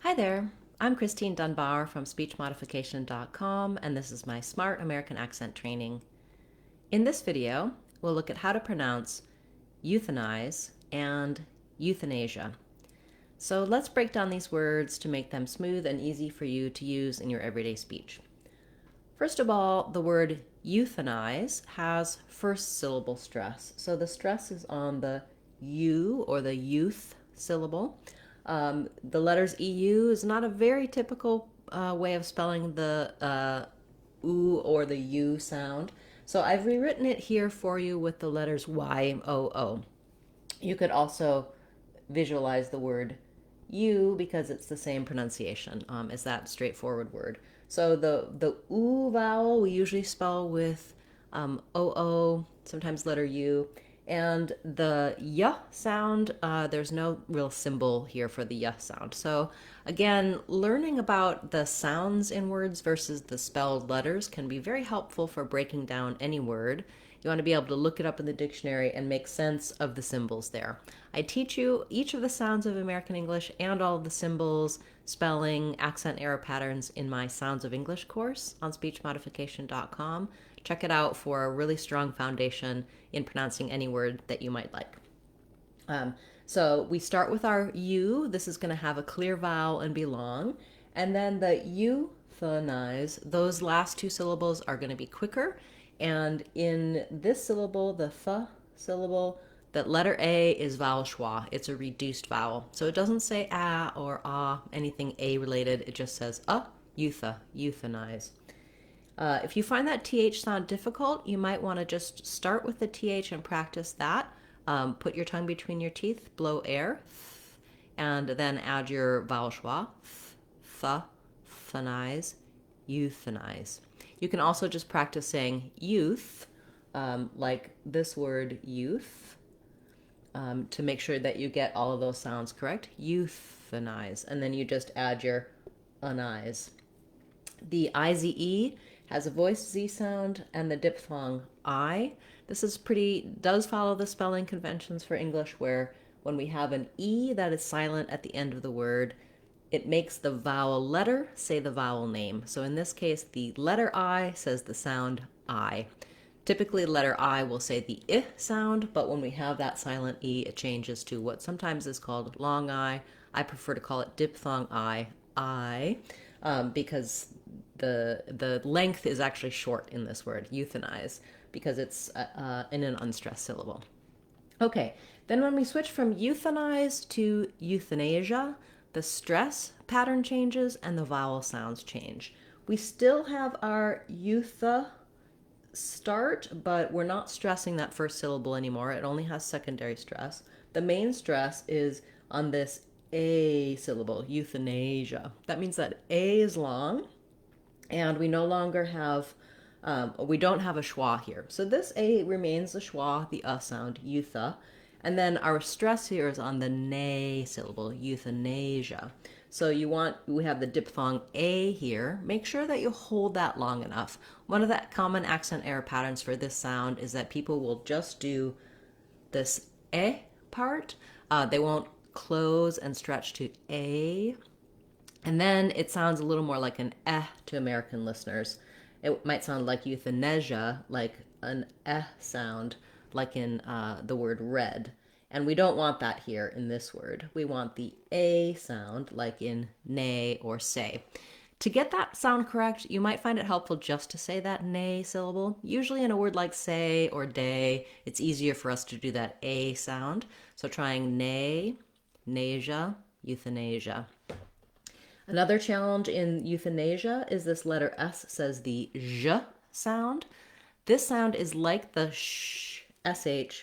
Hi there, I'm Christine Dunbar from SpeechModification.com, and this is my Smart American Accent training. In this video, we'll look at how to pronounce euthanize and euthanasia. So let's break down these words to make them smooth and easy for you to use in your everyday speech. First of all, the word euthanize has first syllable stress. So the stress is on the U or the youth syllable. The letters EU is not a very typical way of spelling the oo or the U sound. So I've rewritten it here for you with the letters Y-O-O. You could also visualize the word you because it's the same pronunciation as that straightforward word. So the oo vowel we usually spell with O-O, sometimes letter U. And the y sound, there's no real symbol here for the y sound. So again, learning about the sounds in words versus the spelled letters can be very helpful for breaking down any word. You want to be able to look it up in the dictionary and make sense of the symbols there. I teach you each of the sounds of American English and all of the symbols, spelling, accent error patterns in my Sounds of English course on speechmodification.com. Check it out for a really strong foundation in pronouncing any word that you might like. So we start with our U. This is going to have a clear vowel and be long. And then the euthanize, those last two syllables are going to be quicker. And in this syllable, the th syllable, the letter A is vowel schwa. It's a reduced vowel. So it doesn't say a or ah, anything A related. It just says euthanize. If you find that TH sound difficult, you might want to just start with the TH and practice that. Put your tongue between your teeth, blow air, and then add your vowel schwa, thanize, euthanize. You can also just practice saying youth, like this word youth, to make sure that you get all of those sounds correct. Euthanize. And then you just add your anize. The IZE has a voiced Z sound and the diphthong I. This is does follow the spelling conventions for English where when we have an E that is silent at the end of the word, it makes the vowel letter say the vowel name. So in this case, the letter I says the sound I. Typically, the letter I will say the I sound, but when we have that silent E, it changes to what sometimes is called long I. I prefer to call it diphthong I, because the length is actually short in this word, euthanize, because it's in an unstressed syllable. Okay, then when we switch from euthanize to euthanasia, the stress pattern changes and the vowel sounds change. We still have our eutha start, but we're not stressing that first syllable anymore. It only has secondary stress. The main stress is on this A syllable, euthanasia. That means that A is long, and we no longer have, we don't have a schwa here. So this A remains the schwa, the sound, eutha. And then our stress here is on the nay syllable, euthanasia. So we have the diphthong A here. Make sure that you hold that long enough. One of the common accent error patterns for this sound is that people will just do this part. They won't close and stretch to A. And then it sounds a little more like an to American listeners. It might sound like euthanasia, like an sound, like in the word red. And we don't want that here in this word. We want the A sound, like in nay or say. To get that sound correct, you might find it helpful just to say that nay syllable. Usually in a word like say or day, it's easier for us to do that A sound. So trying nay, nasia, euthanasia. Another challenge in euthanasia is this letter S says the zh sound. This sound is like the sh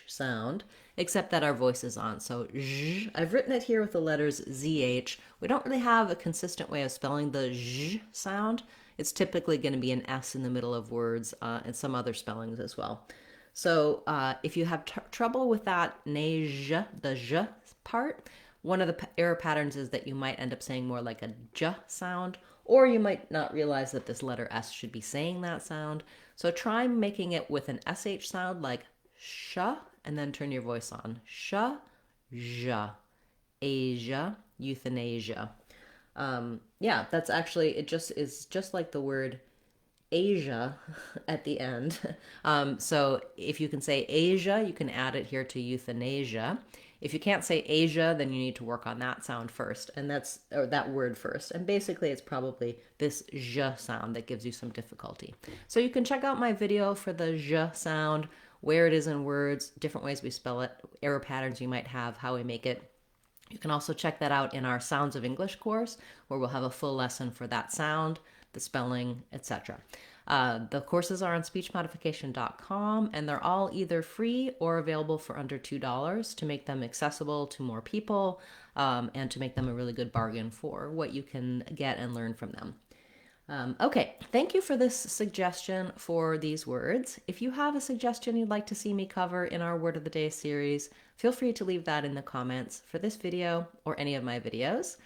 sound, except that our voice is on. So zh. I've written it here with the letters ZH. We don't really have a consistent way of spelling the zh sound. It's typically going to be an S in the middle of words and some other spellings as well. So if you have trouble with that the zh part, one of the error patterns is that you might end up saying more like a j sound, or you might not realize that this letter S should be saying that sound. So try making it with an SH sound like sh, and then turn your voice on. Sh, ja, Asia, euthanasia. Yeah, that's actually, it just is just like the word Asia at the end. So if you can say Asia, you can add it here to euthanasia. If you can't say Asia, then you need to work on that sound first, and that's or that word first. And basically, it's probably this j sound that gives you some difficulty. So you can check out my video for the j sound, where it is in words, different ways we spell it, error patterns you might have, how we make it. You can also check that out in our Sounds of English course, where we'll have a full lesson for that sound, the spelling, etc. The courses are on speechmodification.com, and they're all either free or available for under $2 to make them accessible to more people, and to make them a really good bargain for what you can get and learn from them. Okay, thank you for this suggestion for these words. If you have a suggestion you'd like to see me cover in our Word of the Day series, feel free to leave that in the comments for this video or any of my videos.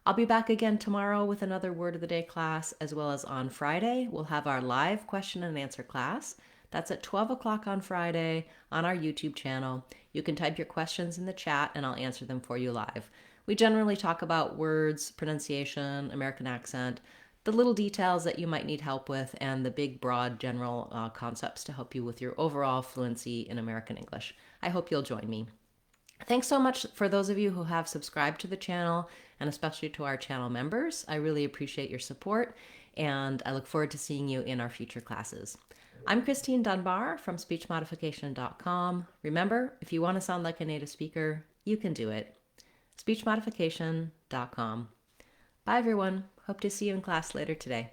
I'll be back again tomorrow with another Word of the Day class, as well as on Friday, we'll have our live question and answer class. That's at 12 o'clock on Friday on our YouTube channel. You can type your questions in the chat and I'll answer them for you live. We generally talk about words, pronunciation, American accent, the little details that you might need help with, and the big, broad, general concepts to help you with your overall fluency in American English. I hope you'll join me. Thanks so much for those of you who have subscribed to the channel, and especially to our channel members. I really appreciate your support, and I look forward to seeing you in our future classes. I'm Christine Dunbar from speechmodification.com. Remember, if you want to sound like a native speaker, you can do it. speechmodification.com. Bye, everyone. Hope to see you in class later today.